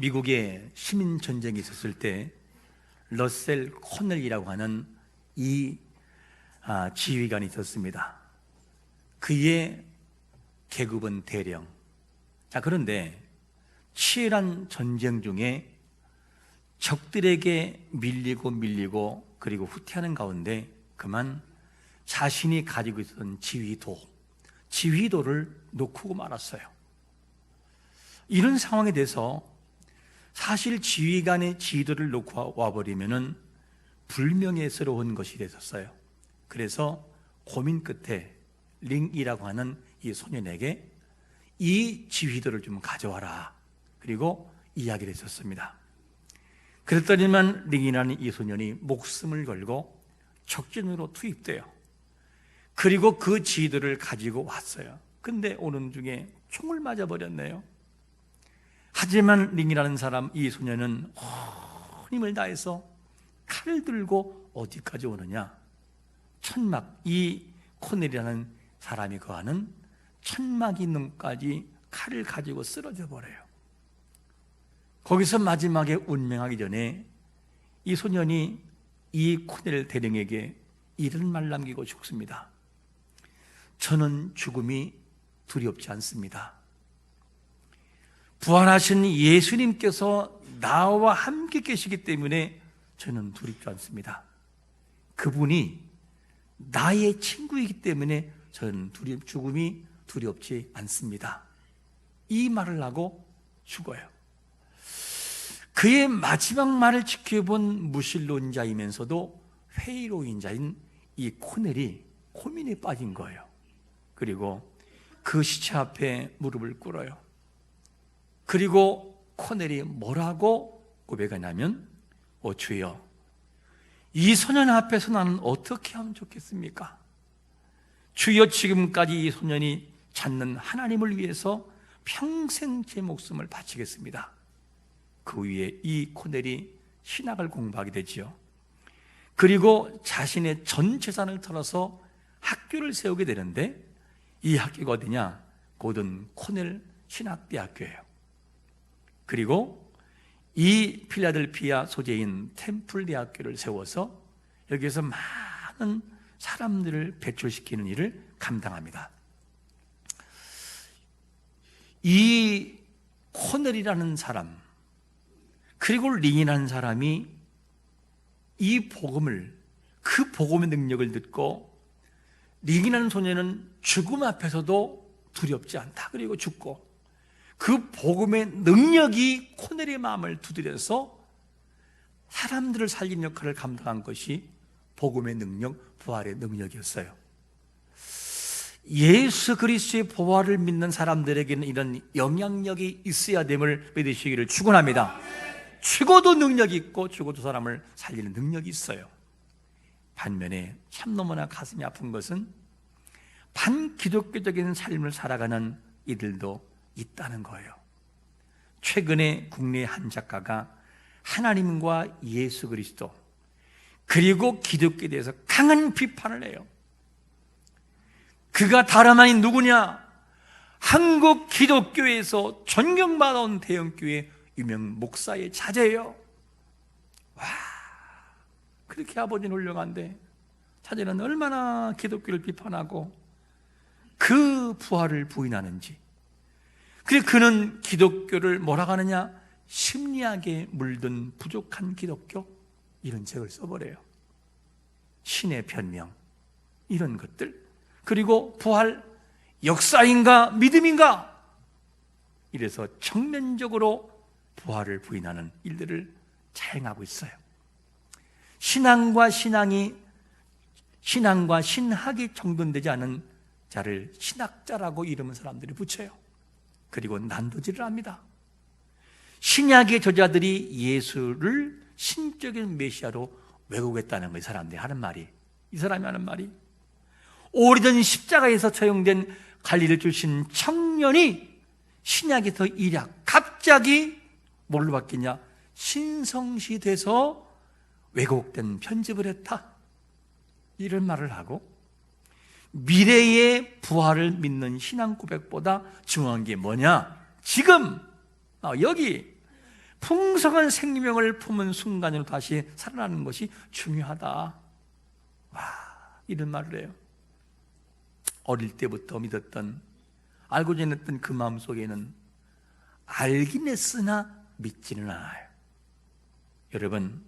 미국에 시민전쟁이 있었을 때 러셀 코넬이라고 하는 이 지휘관이 있었습니다. 그의 계급은 대령. 그런데 치열한 전쟁 중에 적들에게 밀리고 그리고 후퇴하는 가운데 그만 자신이 가지고 있었던 지휘도를 놓고 말았어요. 이런 상황에 대해서 사실 지휘관의 지휘도를 놓고 와버리면은 불명예스러운 것이 됐었어요. 그래서 고민 끝에 링이라고 하는 이 소년에게 이 지휘도를 좀 가져와라, 그리고 이야기를 했었습니다. 그랬더니만 링이라는 이 소년이 목숨을 걸고 적진으로 투입돼요. 그리고 그 지휘도를 가지고 왔어요. 근데 오는 중에 총을 맞아버렸네요. 하지만 링이라는 사람, 이 소년은 힘을 다해서 칼을 들고 어디까지 오느냐? 천막, 이 코넬이라는 사람이 거하는 천막이 넘까지 칼을 가지고 쓰러져 버려요. 거기서 마지막에 운명하기 전에 이 소년이 이 코넬 대령에게 이런 말 남기고 죽습니다. 저는 죽음이 두렵지 않습니다. 부활하신 예수님께서 나와 함께 계시기 때문에 저는 두렵지 않습니다. 그분이 나의 친구이기 때문에 저는 죽음이 두렵지 않습니다. 이 말을 하고 죽어요. 그의 마지막 말을 지켜본 무신론자이면서도 회의론자인 이 코넬이 고민에 빠진 거예요. 그리고 그 시체 앞에 무릎을 꿇어요. 그리고 코넬이 뭐라고 고백하냐면, 주여, 이 소년 앞에서 나는 어떻게 하면 좋겠습니까? 주여, 지금까지 이 소년이 찾는 하나님을 위해서 평생 제 목숨을 바치겠습니다. 그 위에 이 코넬이 신학을 공부하게 되지요. 그리고 자신의 전 재산을 털어서 학교를 세우게 되는데, 이 학교가 어디냐? 곧은 코넬 신학대학교예요. 그리고 이 필라델피아 소재인 템플 대학교를 세워서 여기에서 많은 사람들을 배출시키는 일을 감당합니다. 이 코넬이라는 사람, 그리고 링이라는 사람이 이 복음을, 그 복음의 능력을 듣고 링이라는 소녀는 죽음 앞에서도 두렵지 않다. 그리고 죽고 그 복음의 능력이 코넬의 마음을 두드려서 사람들을 살리는 역할을 감당한 것이 복음의 능력, 부활의 능력이었어요. 예수 그리스도의 부활을 믿는 사람들에게는 이런 영향력이 있어야 됨을 믿으시기를 축원합니다. 죽어도 능력이 있고 죽어도 사람을 살리는 능력이 있어요. 반면에 참 너무나 가슴이 아픈 것은 반기독교적인 삶을 살아가는 이들도 있다는 거예요. 최근에 국내 한 작가가 하나님과 예수 그리스도 그리고 기독교에 대해서 강한 비판을 해요. 그가 다름 아닌 누구냐? 한국 기독교에서 존경받아온 대형교회 유명 목사의 자제예요. 와, 그렇게 아버지는 훌륭한데 자제는 얼마나 기독교를 비판하고 그 부활을 부인하는지. 그래서 그는 기독교를 뭐라고 하느냐? 심리학에 물든 부족한 기독교, 이런 책을 써버려요. 신의 변명, 이런 것들. 그리고 부활, 역사인가 믿음인가? 이래서 정면적으로 부활을 부인하는 일들을 자행하고 있어요. 신앙과 신학이 정돈되지 않은 자를 신학자라고 이름은 사람들이 붙여요. 그리고 난도질을 합니다. 신약의 저자들이 예수를 신적인 메시아로 왜곡했다는 거예요. 사람들이 하는 말이, 이 사람이 하는 말이, 오래전 십자가에서 처형된 갈릴리 출신 청년이 신약에서 일약 갑자기 뭘로 바뀌냐? 신성시 돼서 왜곡된 편집을 했다, 이런 말을 하고, 미래의 부활을 믿는 신앙 고백보다 중요한 게 뭐냐? 지금 여기 풍성한 생명을 품은 순간으로 다시 살아나는 것이 중요하다. 와, 이런 말을 해요. 어릴 때부터 믿었던, 알고 지냈던 그 마음속에는 알긴 했으나 믿지는 않아요. 여러분,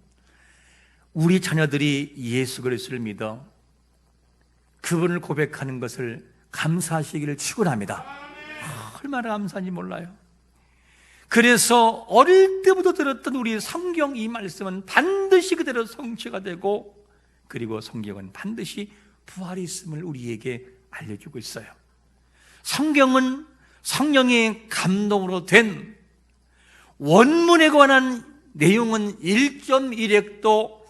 우리 자녀들이 예수 그리스도를 믿어 그분을 고백하는 것을 감사하시기를 축원합니다. 얼마나 감사한지 몰라요. 그래서 어릴 때부터 들었던 우리 성경 이 말씀은 반드시 그대로 성취가 되고, 그리고 성경은 반드시 부활이 있음을 우리에게 알려주고 있어요. 성경은 성령의 감동으로 된, 원문에 관한 내용은 1.1획도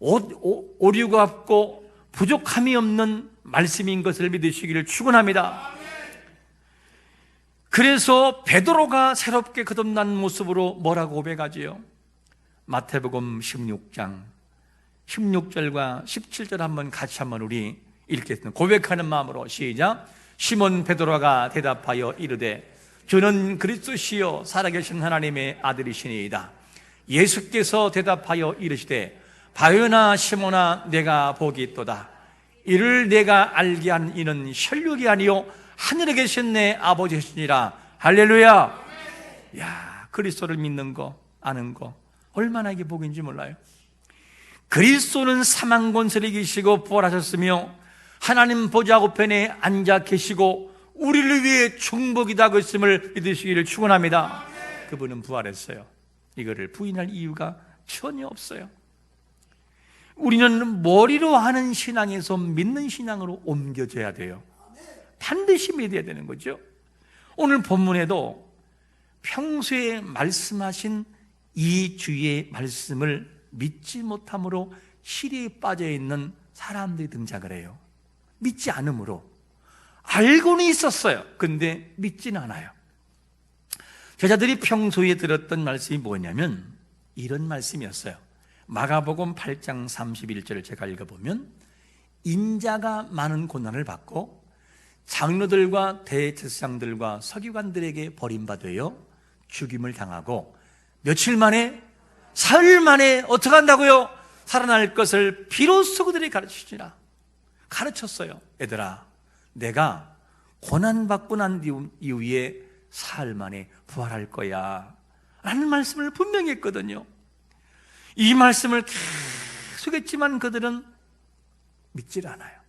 오류가 없고 부족함이 없는 말씀인 것을 믿으시기를 축원합니다. 그래서 베드로가 새롭게 거듭난 모습으로 뭐라고 고백하지요? 마태복음 16장 16절과 17절 한번 같이 한번 우리 읽겠습니다. 고백하는 마음으로 시작. 시몬 베드로가 대답하여 이르되 주는 그리스도시요 살아계신 하나님의 아들이시니이다. 예수께서 대답하여 이르시되 바요나 시몬아 내가 복이 있도다. 이를 내가 알게 한 이는 혈육이 아니요 하늘에 계신 내 아버지시니라. 할렐루야. 야, 그리스도를 믿는 거, 아는 거 얼마나 이게 복인지 몰라요. 그리스도는 사망 권세를 이기시고 부활하셨으며 하나님 보좌 우편에 앉아 계시고 우리를 위해 중복이다 그 것임을 믿으시기를 축원합니다. 그분은 부활했어요. 이거를 부인할 이유가 전혀 없어요. 우리는 머리로 하는 신앙에서 믿는 신앙으로 옮겨져야 돼요. 반드시 믿어야 되는 거죠. 오늘 본문에도 평소에 말씀하신 이 주의 말씀을 믿지 못함으로 시리에 빠져 있는 사람들이 등장을 해요. 믿지 않음으로. 알고는 있었어요. 근데 믿지는 않아요. 제자들이 평소에 들었던 말씀이 뭐냐면 이런 말씀이었어요. 마가복음 8장 31절을 제가 읽어보면 인자가 많은 고난을 받고 장로들과 대제사장들과 서기관들에게 버림받아요 죽임을 당하고 며칠 만에, 사흘 만에 어떻게 한다고요? 살아날 것을 비로소 그들이 가르치시라. 가르쳤어요. 얘들아, 내가 고난받고 난 이후에 사흘 만에 부활할 거야 라는 말씀을 분명히 했거든요. 이 말씀을 계속 했지만 그들은 믿질 않아요.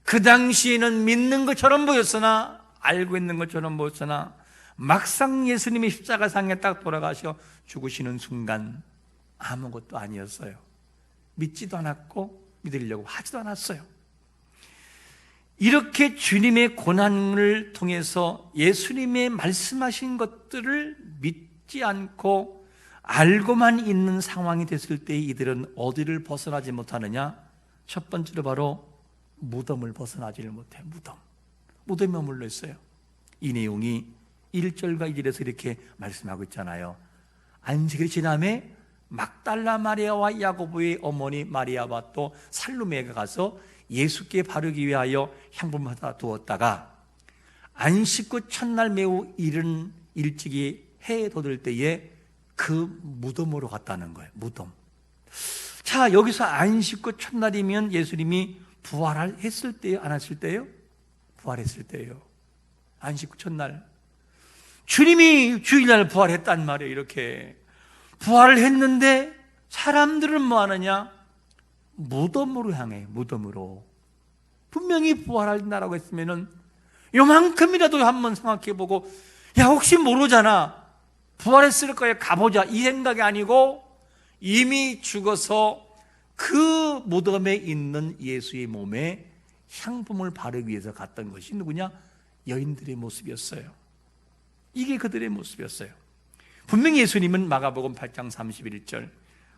그 당시에는 믿는 것처럼 보였으나, 알고 있는 것처럼 보였으나 막상 예수님이 십자가상에 딱 돌아가셔 죽으시는 순간 아무것도 아니었어요. 믿지도 않았고 믿으려고 하지도 않았어요. 이렇게 주님의 고난을 통해서 예수님의 말씀하신 것들을 믿지 않고 알고만 있는 상황이 됐을 때 이들은 어디를 벗어나지 못하느냐? 첫 번째로 바로 무덤을 벗어나지를 못해. 무덤에 머물러 있어요. 이 내용이 1절과 2절에서 이렇게 말씀하고 있잖아요. 안식일이 지남에 막달라 마리아와 야고보의 어머니 마리아와 또 살로메가 가서 예수께 바르기 위하여 향품을 하다 두었다가 안식 후 첫날 매우 이른 일찍이 해에 돋을 때에 그 무덤으로 갔다는 거예요. 무덤. 자, 여기서 안식 후 첫날이면 예수님이 부활했을 때요? 안 했을 때요? 부활했을 때요. 안식 후 첫날. 주님이 주일날 부활했단 말이에요. 이렇게 부활을 했는데 사람들은 뭐 하느냐? 무덤으로 향해. 무덤으로. 분명히 부활한다라고 했으면은 요만큼이라도 한번 생각해보고, 야, 혹시 모르잖아, 부활했을 거야, 가보자, 이 생각이 아니고 이미 죽어서 그 무덤에 있는 예수의 몸에 향품을 바르기 위해서 갔던 것이 누구냐? 여인들의 모습이었어요. 이게 그들의 모습이었어요. 분명히 예수님은 마가복음 8장 31절,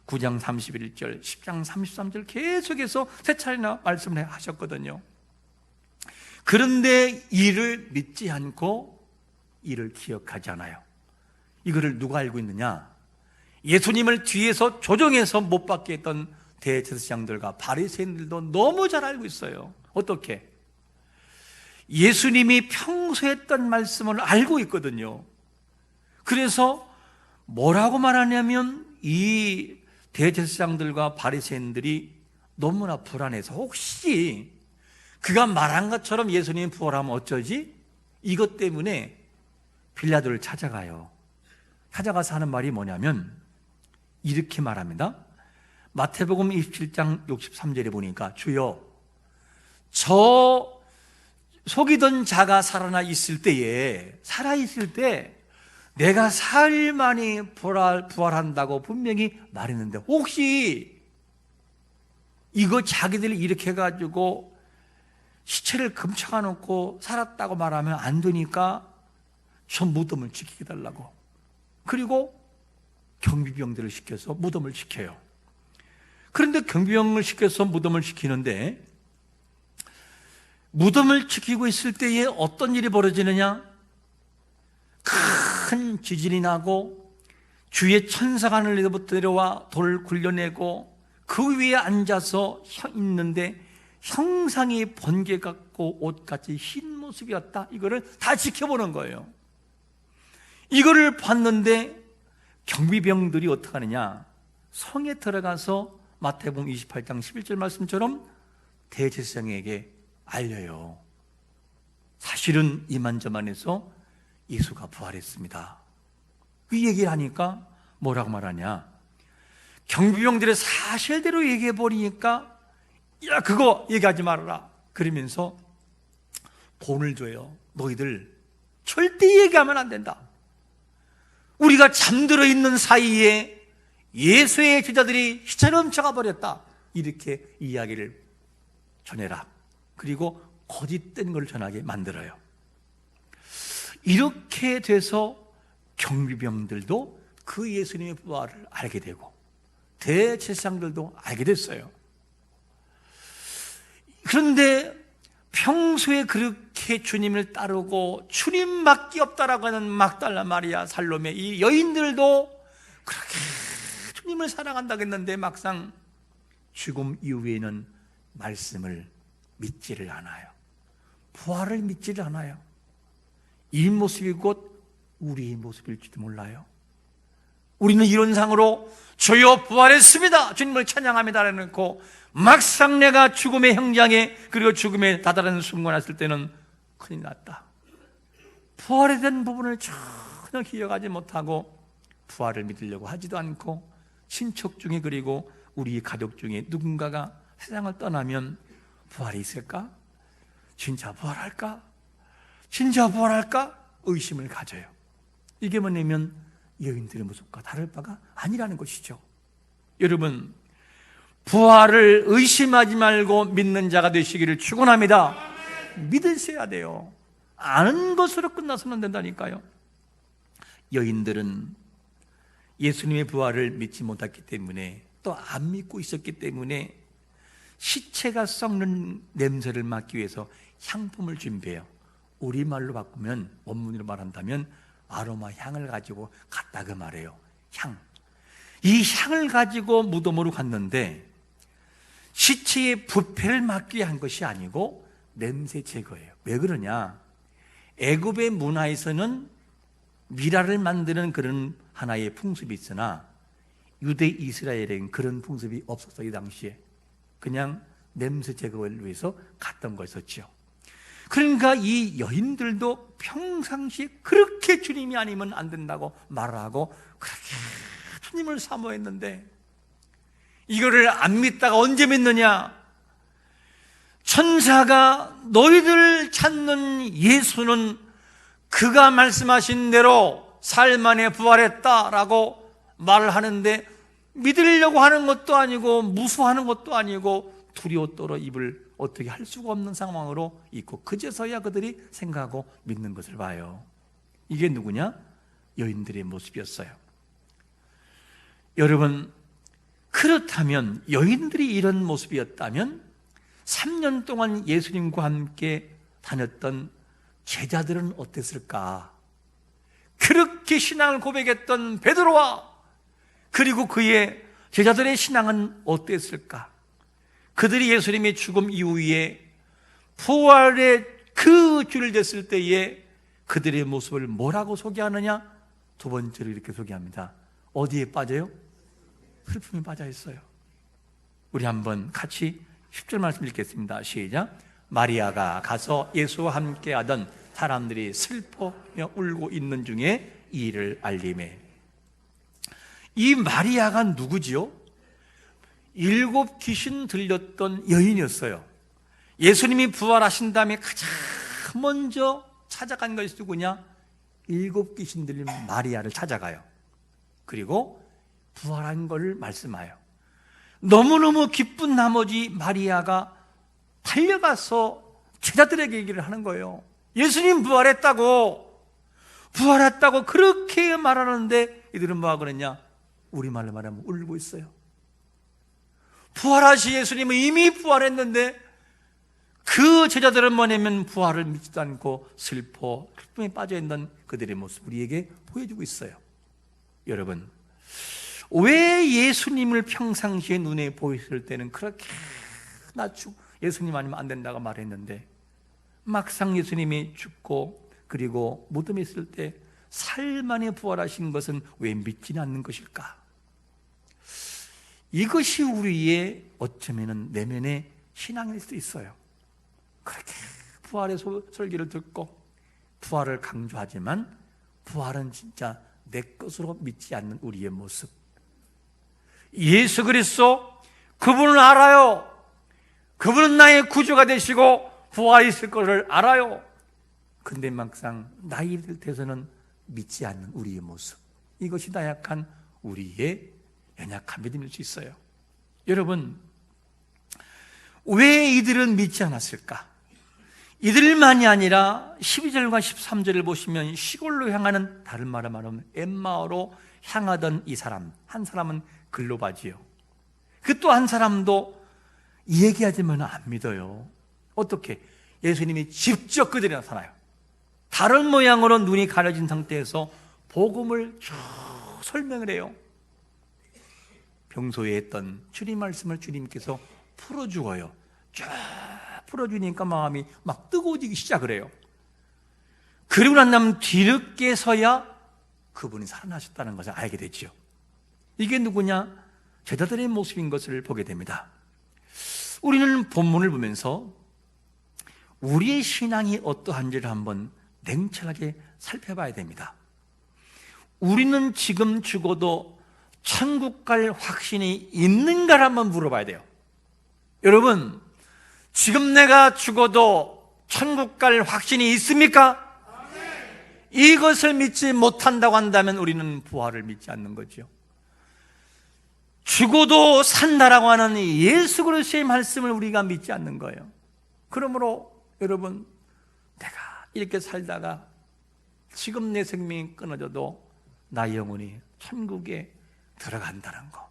9장 31절, 10장 33절 계속해서 세 차례나 말씀을 하셨거든요. 그런데 이를 믿지 않고 이를 기억하지 않아요. 이거를 누가 알고 있느냐? 예수님을 뒤에서 조종해서 못 받게 했던 대제사장들과 바리새인들도 너무 잘 알고 있어요. 어떻게? 예수님이 평소에 했던 말씀을 알고 있거든요. 그래서 뭐라고 말하냐면 이 대제사장들과 바리새인들이 너무나 불안해서 혹시 그가 말한 것처럼 예수님이 부활하면 어쩌지? 이것 때문에 빌라도를 찾아가요. 찾아가서 하는 말이 뭐냐면 이렇게 말합니다. 마태복음 27장 63절에 보니까 주여, 저 속이던 자가 살아있을 때 내가 사흘 만에 부활한다고 분명히 말했는데 혹시 이거 자기들이 이렇게 해가지고 시체를 금쳐가 놓고 살았다고 말하면 안 되니까 저 무덤을 지키게 달라고. 그리고 경비병들을 시켜서 무덤을 지켜요. 그런데 경비병을 시켜서 무덤을 지키는데 무덤을 지키고 있을 때에 어떤 일이 벌어지느냐? 큰 지진이 나고 주의 천사가 하늘에서부터 내려와 돌을 굴려내고 그 위에 앉아서 있는데 형상이 번개 같고 옷같이 흰 모습이었다. 이거를 다 지켜보는 거예요. 이거를 봤는데 경비병들이 어떻게 하느냐? 성에 들어가서 마태복음 28장 11절 말씀처럼 대제사장에게 알려요. 사실은 이만저만해서 예수가 부활했습니다. 이 얘기를 하니까 뭐라고 말하냐? 경비병들의 사실대로 얘기해 버리니까 야, 그거 얘기하지 말아라. 그러면서 돈을 줘요. 너희들 절대 얘기하면 안 된다. 우리가 잠들어 있는 사이에 예수의 제자들이 시체를 훔쳐가 버렸다. 이렇게 이야기를 전해라. 그리고 거짓된 걸 전하게 만들어요. 이렇게 돼서 경비병들도 그 예수님의 부활을 알게 되고 대제사장들도 알게 됐어요. 그런데 평소에 그렇게 주님을 따르고 주님밖에 없다라고 하는 막달라 마리아, 살로메 이 여인들도 그렇게 주님을 사랑한다고 했는데 막상 죽음 이후에는 말씀을 믿지를 않아요. 부활을 믿지를 않아요. 이 모습이 곧 우리의 모습일지도 몰라요. 우리는 이론상으로 주여 부활했습니다, 주님을 찬양합니다 라고 막상 내가 죽음의 현장에 그리고 죽음에 다다르는 순간 왔을 때는 큰일 났다. 부활에 대한 부분을 전혀 기억하지 못하고 부활을 믿으려고 하지도 않고 친척 중에 그리고 우리 가족 중에 누군가가 세상을 떠나면 부활이 있을까? 진짜 부활할까? 진짜 부활할까? 의심을 가져요. 이게 뭐냐면 여인들의 모습과 다를 바가 아니라는 것이죠. 여러분, 부활을 의심하지 말고 믿는 자가 되시기를 축원합니다. 믿으셔야 돼요. 아는 것으로 끝나서는 안 된다니까요. 여인들은 예수님의 부활을 믿지 못했기 때문에 또 안 믿고 있었기 때문에 시체가 썩는 냄새를 맡기 위해서 향품을 준비해요. 우리말로 바꾸면, 원문으로 말한다면 아로마 향을 가지고 갔다 그 말이에요. 향. 이 향을 가지고 무덤으로 갔는데 시체의 부패를 막기 위한 것이 아니고 냄새 제거예요. 왜 그러냐? 애굽의 문화에서는 미라를 만드는 그런 하나의 풍습이 있으나 유대 이스라엘에는 그런 풍습이 없었어요. 이 당시에 그냥 냄새 제거를 위해서 갔던 거였었죠. 그러니까 이 여인들도 평상시에 그렇게 주님이 아니면 안 된다고 말하고 그렇게 주님을 사모했는데 이거를 안 믿다가 언제 믿느냐? 천사가 너희들 찾는 예수는 그가 말씀하신 대로 사흘 만에 부활했다라고 말을 하는데 믿으려고 하는 것도 아니고 무수하는 것도 아니고 두려워 떨어 입을 어떻게 할 수가 없는 상황으로 있고 그제서야 그들이 생각하고 믿는 것을 봐요. 이게 누구냐? 여인들의 모습이었어요. 여러분, 그렇다면 여인들이 이런 모습이었다면 3년 동안 예수님과 함께 다녔던 제자들은 어땠을까? 그렇게 신앙을 고백했던 베드로와 그리고 그의 제자들의 신앙은 어땠을까? 그들이 예수님의 죽음 이후에 부활의 그 주를 됐을 때에 그들의 모습을 뭐라고 소개하느냐? 두 번째로 이렇게 소개합니다. 어디에 빠져요? 슬픔에 빠져 있어요. 우리 한번 같이 10절 말씀 읽겠습니다. 시작. 마리아가 가서 예수와 함께 하던 사람들이 슬퍼며 울고 있는 중에 이 일을 알리매. 이 마리아가 누구지요? 7 귀신 들렸던 여인이었어요. 예수님이 부활하신 다음에 가장 먼저 찾아간 것이 누구냐? 7 귀신 들린 마리아를 찾아가요. 그리고 부활한 것을 말씀하여 너무너무 기쁜 나머지 마리아가 달려가서 제자들에게 얘기를 하는 거예요. 예수님 부활했다고 그렇게 말하는데 이들은 뭐하고 그랬냐? 우리말로 말하면 울고 있어요. 부활하신 예수님은 이미 부활했는데 그 제자들은 뭐냐면 부활을 믿지도 않고 슬픔에 빠져있는 그들의 모습 우리에게 보여주고 있어요. 여러분, 왜 예수님을 평상시에 눈에 보였을 때는 그렇게 낮추고 예수님 아니면 안 된다고 말했는데 막상 예수님이 죽고 그리고 무덤에 있을 때 사흘 만에 부활하신 것은 왜 믿지는 않는 것일까? 이것이 우리의 어쩌면 내면의 신앙일 수도 있어요. 그렇게 부활의 설교를 듣고 부활을 강조하지만 부활은 진짜 내 것으로 믿지 않는 우리의 모습. 예수 그리스도 그분을 알아요. 그분은 나의 구주가 되시고 부활했을 것을 알아요. 근데 막상 나이 들 때서는 믿지 않는 우리의 모습. 이것이 나약한 우리의 연약한 믿음일 수 있어요. 여러분, 왜 이들은 믿지 않았을까? 이들만이 아니라 12절과 13절을 보시면 시골로 향하는, 다른 말로 말하면 엠마오로 향하던 이 사람, 한 사람은 글로바지요. 그 또 한 사람도 얘기하지만 안 믿어요. 어떻게? 예수님이 직접 그들이 나타나요. 다른 모양으로 눈이 가려진 상태에서 복음을 쭉 설명을 해요. 평소에 했던 주님 말씀을 주님께서 풀어주어요. 쫙 풀어주니까 마음이 막 뜨거워지기 시작을 해요. 그리고 난 다음 뒤늦게서야 그분이 살아나셨다는 것을 알게 되죠. 이게 누구냐? 제자들의 모습인 것을 보게 됩니다. 우리는 본문을 보면서 우리의 신앙이 어떠한지를 한번 냉철하게 살펴봐야 됩니다. 우리는 지금 죽어도 천국 갈 확신이 있는가를 한번 물어봐야 돼요. 여러분, 지금 내가 죽어도 천국 갈 확신이 있습니까? 이것을 믿지 못한다고 한다면 우리는 부활을 믿지 않는 거죠. 죽어도 산다라고 하는 예수 그리스도의 말씀을 우리가 믿지 않는 거예요. 그러므로 여러분, 내가 이렇게 살다가 지금 내 생명이 끊어져도 나의 영혼이 천국에 들어간다는 거,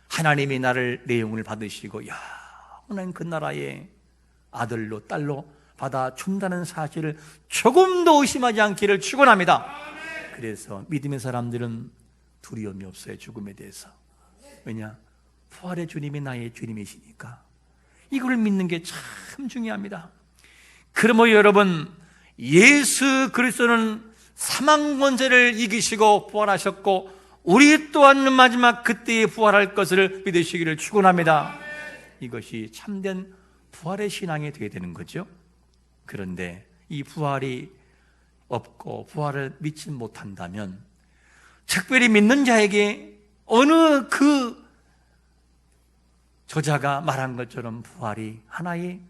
하나님이 나를 내 영혼을 받으시고 영원한 그 나라의 아들로 딸로 받아준다는 사실을 조금 더 의심하지 않기를 축원합니다. 그래서 믿음의 사람들은 두려움이 없어요. 죽음에 대해서. 왜냐? 부활의 주님이 나의 주님이시니까. 이걸 믿는 게 참 중요합니다. 그러므로 여러분, 예수 그리스도는 사망 권세를 이기시고 부활하셨고 우리 또한 마지막 그때에 부활할 것을 믿으시기를 축원합니다. 이것이 참된 부활의 신앙이 되어야 되는 거죠. 그런데 이 부활이 없고 부활을 믿지 못한다면 특별히 믿는 자에게 어느 그 저자가 말한 것처럼 부활이 하나의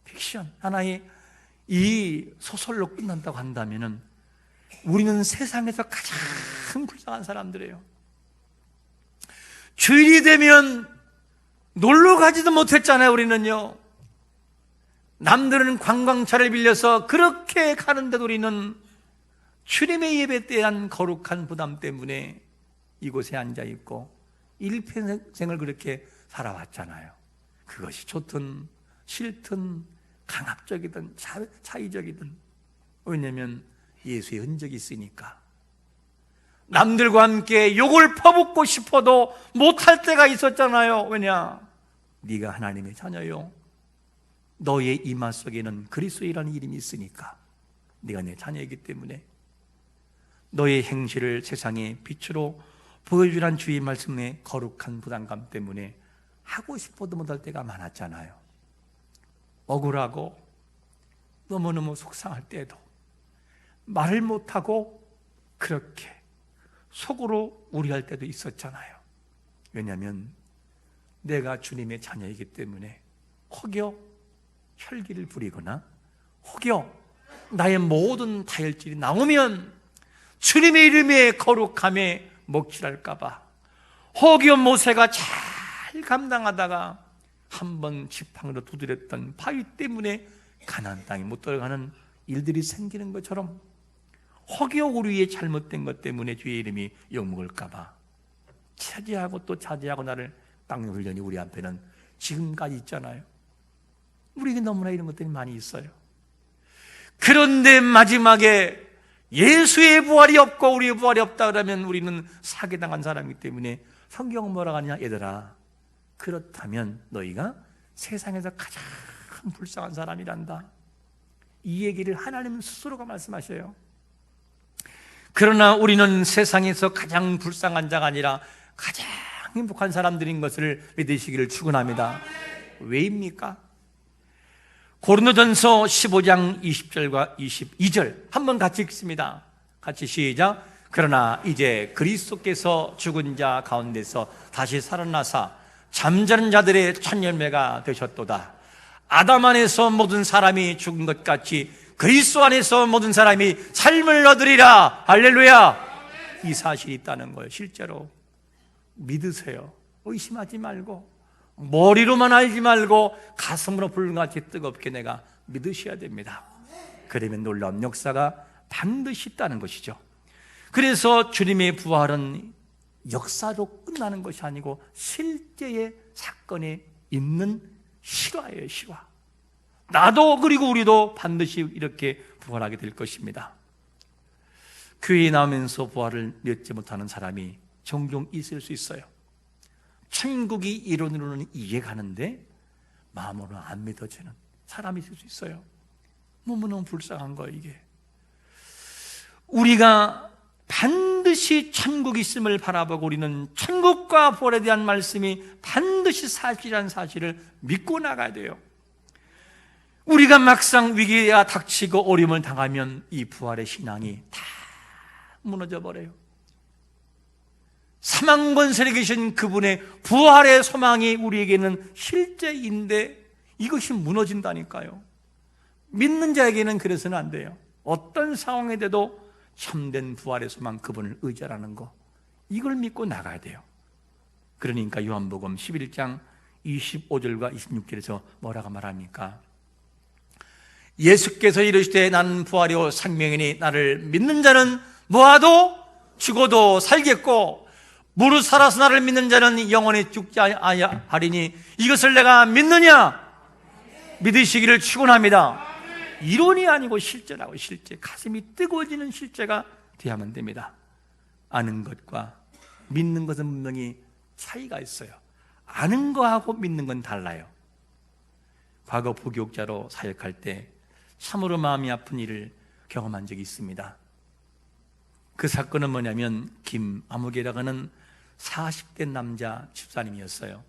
픽션, 하나의 이 소설로 끝난다고 한다면 우리는 세상에서 가장 불쌍한 사람들이에요. 주일이 되면 놀러 가지도 못했잖아요. 우리는요. 남들은 관광차를 빌려서 그렇게 가는데도 우리는 주님의 예배에 대한 거룩한 부담 때문에 이곳에 앉아있고 일평생을 그렇게 살아왔잖아요. 그것이 좋든 싫든 강압적이든 차이적이든, 왜냐하면 예수의 흔적이 있으니까. 남들과 함께 욕을 퍼붓고 싶어도 못할 때가 있었잖아요. 왜냐? 네가 하나님의 자녀요, 너의 이마 속에는 그리스도이라는 이름이 있으니까 네가 내 자녀이기 때문에 너의 행실을 세상의 빛으로 보여주란 주의 말씀의 거룩한 부담감 때문에 하고 싶어도 못할 때가 많았잖아요. 억울하고 너무너무 속상할 때도 말을 못하고 그렇게 속으로 우려할 때도 있었잖아요. 왜냐하면 내가 주님의 자녀이기 때문에 혹여 혈기를 부리거나 혹여 나의 모든 다혈질이 나오면 주님의 이름의 거룩함에 먹칠할까 봐 혹여 모세가 잘 감당하다가 한번 지팡이로 두드렸던 바위 때문에 가나안 땅에 못 들어가는 일들이 생기는 것처럼 혹여 우리의 잘못된 것 때문에 주의 이름이 욕먹을까 봐 차지하고 또 차지하고 나를 깎는 훈련이 우리 앞에는 지금까지 있잖아요. 우리에게 너무나 이런 것들이 많이 있어요. 그런데 마지막에 예수의 부활이 없고 우리의 부활이 없다 그러면 우리는 사기당한 사람이기 때문에 성경은 뭐라고 하냐? 얘들아, 그렇다면 너희가 세상에서 가장 불쌍한 사람이란다. 이 얘기를 하나님 스스로가 말씀하셔요. 그러나 우리는 세상에서 가장 불쌍한 자가 아니라 가장 행복한 사람들인 것을 믿으시기를 축원합니다. 왜입니까? 고린도전서 15장 20절과 22절 한번 같이 읽습니다. 같이 시작. 그러나 이제 그리스도께서 죽은 자 가운데서 다시 살아나사 잠자는 자들의 첫 열매가 되셨도다. 아담 안에서 모든 사람이 죽은 것 같이 그리스도 안에서 모든 사람이 삶을 얻으리라. 할렐루야. 이 사실이 있다는 거예요. 실제로 믿으세요. 의심하지 말고 머리로만 알지 말고 가슴으로 불같이 뜨겁게 내가 믿으셔야 됩니다. 그러면 놀라운 역사가 반드시 있다는 것이죠. 그래서 주님의 부활은 역사로 끝나는 것이 아니고 실제의 사건에 있는 실화예요. 실화. 나도 그리고 우리도 반드시 이렇게 부활하게 될 것입니다. 교회에 나오면서 부활을 믿지 못하는 사람이 종종 있을 수 있어요. 천국이 이론으로는 이해가는데 마음으로는 안 믿어지는 사람이 있을 수 있어요. 너무너무 불쌍한 거예요. 이게 우리가 반드시 천국이 있음을 바라보고 우리는 천국과 부활에 대한 말씀이 반드시 사실이라는 사실을 믿고 나가야 돼요. 우리가 막상 위기가 닥치고 어려움을 당하면 이 부활의 신앙이 다 무너져 버려요. 사망 권세에 계신 그분의 부활의 소망이 우리에게는 실제인데 이것이 무너진다니까요. 믿는 자에게는 그래서는 안 돼요. 어떤 상황에 돼도 참된 부활의 소망, 그분을 의지하라는 거, 이걸 믿고 나가야 돼요. 그러니까 요한복음 11장 25절과 26절에서 뭐라고 말합니까? 예수께서 이르시되 나는 부활이요 생명이니 나를 믿는 자는 뭐하도 죽어도 살겠고 무릇 살아서 나를 믿는 자는 영원히 죽지 아니하리니 이것을 내가 믿느냐? 믿으시기를 축원합니다. 이론이 아니고 실제라고. 실제 가슴이 뜨거워지는 실제가 돼야만 됩니다. 아는 것과 믿는 것은 분명히 차이가 있어요. 아는 거하고 믿는 건 달라요. 과거 부교육자로 사역할 때 참으로 마음이 아픈 일을 경험한 적이 있습니다. 그 사건은 뭐냐면 김아무개라고 하는 40대 남자 집사님이었어요.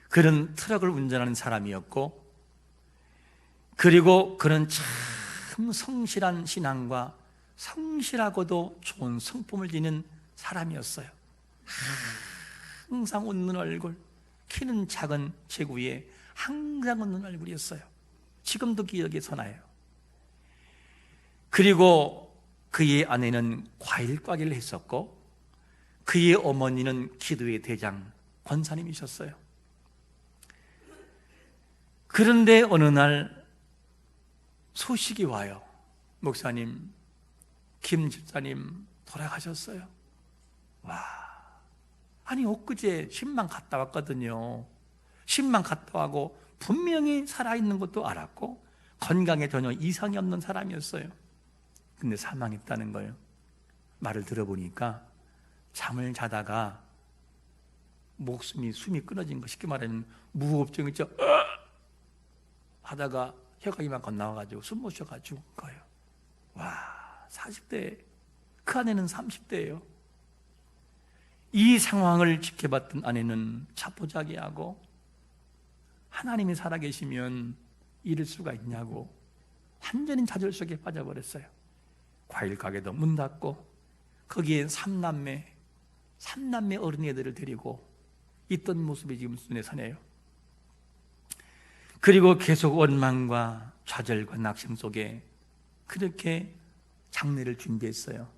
그는 트럭을 운전하는 사람이었고 그리고 그는 참 성실한 신앙과 성실하고도 좋은 성품을 지닌 사람이었어요. 항상 웃는 얼굴, 키는 작은 체구에 항상 웃는 얼굴이었어요. 지금도 기억에 선해요. 그리고 그의 아내는 과일 가게를 했었고 그의 어머니는 기도의 대장 권사님이셨어요. 그런데 어느 날 소식이 와요. 목사님, 김 집사님 돌아가셨어요. 와, 아니 엊그제 신방 갔다 왔거든요. 신방 갔다 와고 분명히 살아있는 것도 알았고 건강에 전혀 이상이 없는 사람이었어요. 근데 사망했다는 거예요. 말을 들어보니까 잠을 자다가 숨이 끊어진 거, 쉽게 말하면 무호흡증 있죠. 하다가 혀가 이만큼 나와가지고 숨 못 쉬어가 죽은 거예요. 와, 40대, 그 아내는 30대예요. 이 상황을 지켜봤던 아내는 자포자기하고 하나님이 살아계시면 이럴 수가 있냐고 완전히 좌절 속에 빠져버렸어요. 과일 가게도 문 닫고 거기에 삼남매 어린애들을 데리고 있던 모습이 지금 눈에 서네요. 그리고 계속 원망과 좌절과 낙심 속에 그렇게 장례를 준비했어요.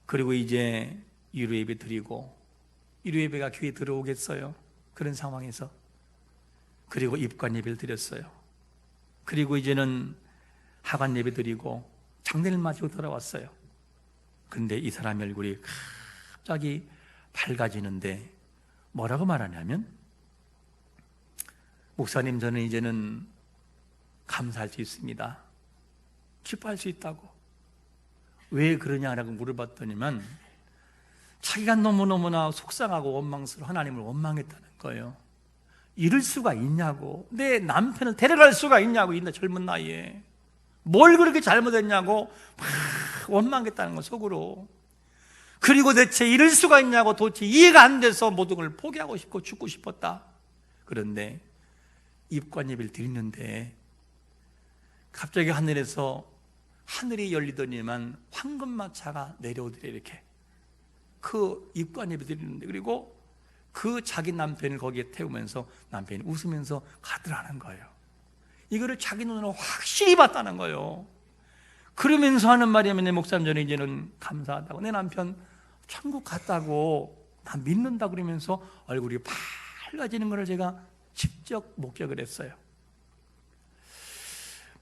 그리고 이제 유료예배 드리고, 유료예배가 교회에 들어오겠어요? 그런 상황에서. 그리고 입관 예배를 드렸어요. 그리고 이제는 하관 예배 드리고 장례를 마치고 돌아왔어요. 근데 이 사람의 얼굴이 갑자기 밝아지는데 뭐라고 말하냐면, 목사님, 저는 이제는 감사할 수 있습니다. 기뻐할 수 있다고. 왜 그러냐라고 물어봤더니만 자기가 너무너무나 속상하고 원망스러워 하나님을 원망했다는 거예요. 이럴 수가 있냐고. 내 남편을 데려갈 수가 있냐고. 이 젊은 나이에 뭘 그렇게 잘못했냐고 막 원망했다는 거, 속으로. 그리고 대체 이럴 수가 있냐고 도대체 이해가 안 돼서 모든 걸 포기하고 싶고 죽고 싶었다. 그런데 입관 예배를 드리는데 갑자기 하늘이 열리더니만 황금마차가 내려오더래. 이렇게 그 입관 예배 드리는데, 그리고 그 자기 남편을 거기에 태우면서 남편이 웃으면서 가더라는 거예요. 이거를 자기 눈으로 확실히 봤다는 거예요. 그러면서 하는 말이면, 내 목사님, 저는 이제는 감사하다고, 내 남편 천국 갔다고 다 믿는다 그러면서 얼굴이 밝아지는 것을 제가 직접 목격을 했어요.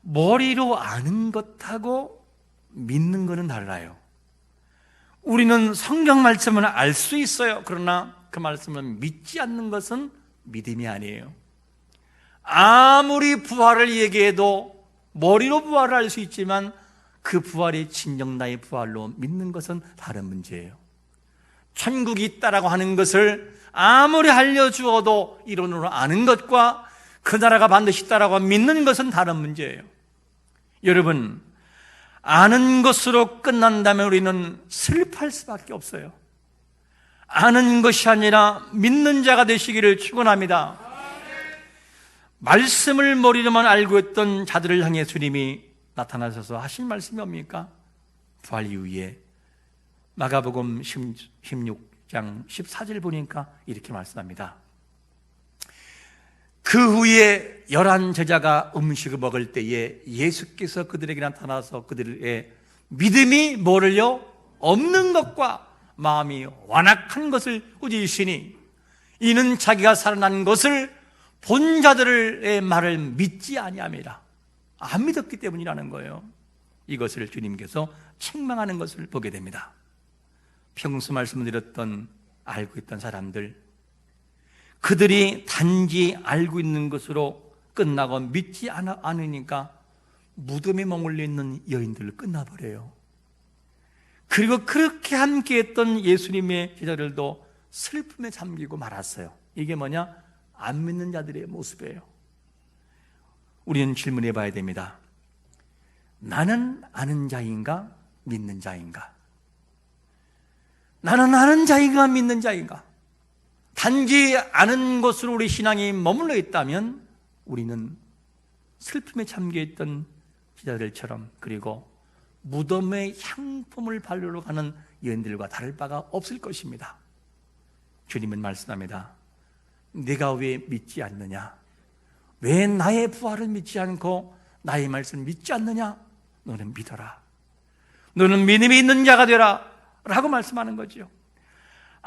머리로 아는 것하고 믿는 것은 달라요. 우리는 성경 말씀을 알 수 있어요. 그러나 그 말씀을 믿지 않는 것은 믿음이 아니에요. 아무리 부활을 얘기해도 머리로 부활을 알 수 있지만 그 부활이 진정 나의 부활로 믿는 것은 다른 문제예요. 천국이 있다라고 하는 것을 아무리 알려주어도 이론으로 아는 것과 그 나라가 반드시 있다라고 믿는 것은 다른 문제예요. 여러분, 아는 것으로 끝난다면 우리는 슬퍼할 수밖에 없어요. 아는 것이 아니라 믿는 자가 되시기를 축원합니다. 말씀을 머리로만 알고 있던 자들을 향해 주님이 나타나셔서 하신 말씀이 뭡니까? 부활 이후에 마가복음 16장 14절 보니까 이렇게 말씀합니다. 그 후에 11 제자가 음식을 먹을 때에 예수께서 그들에게 나타나서 그들의 믿음이 뭐를요? 없는 것과 마음이 완악한 것을 꾸짖으시니, 이는 자기가 살아난 것을 본 자들의 말을 믿지 아니함이라. 안 믿었기 때문이라는 거예요. 이것을 주님께서 책망하는 것을 보게 됩니다. 평소 말씀드렸던 알고 있던 사람들, 그들이 단지 알고 있는 것으로 끝나고 믿지 않으니까 무덤에 머물러 있는 여인들을 끝나버려요. 그리고 그렇게 함께했던 예수님의 제자들도 슬픔에 잠기고 말았어요. 이게 뭐냐? 안 믿는 자들의 모습이에요. 우리는 질문해 봐야 됩니다. 나는 아는 자인가? 믿는 자인가? 나는 아는 자인가? 믿는 자인가? 단지 아는 것으로 우리 신앙이 머물러 있다면 우리는 슬픔에 잠겨있던 제자들처럼, 그리고 무덤의 향품을 바르러 가는 여인들과 다를 바가 없을 것입니다. 주님은 말씀합니다. 네가 왜 믿지 않느냐? 왜 나의 부활을 믿지 않고 나의 말씀을 믿지 않느냐? 너는 믿어라. 너는 믿음이 있는 자가 되라 라고 말씀하는 거죠.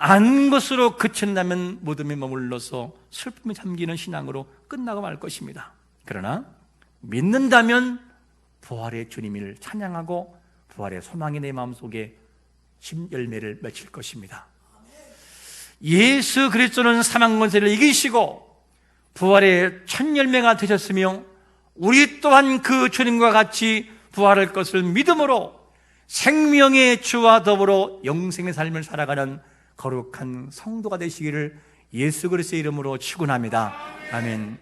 아는 것으로 그친다면 무덤에 머물러서 슬픔에 잠기는 신앙으로 끝나고 말 것입니다. 그러나 믿는다면 부활의 주님을 찬양하고 부활의 소망이 내 마음속에 열매를 맺힐 것입니다. 예수 그리스도는 사망 권세를 이기시고 부활의 첫 열매가 되셨으며, 우리 또한 그 주님과 같이 부활할 것을 믿음으로 생명의 주와 더불어 영생의 삶을 살아가는 거룩한 성도가 되시기를 예수 그리스도의 이름으로 축원합니다. 아멘.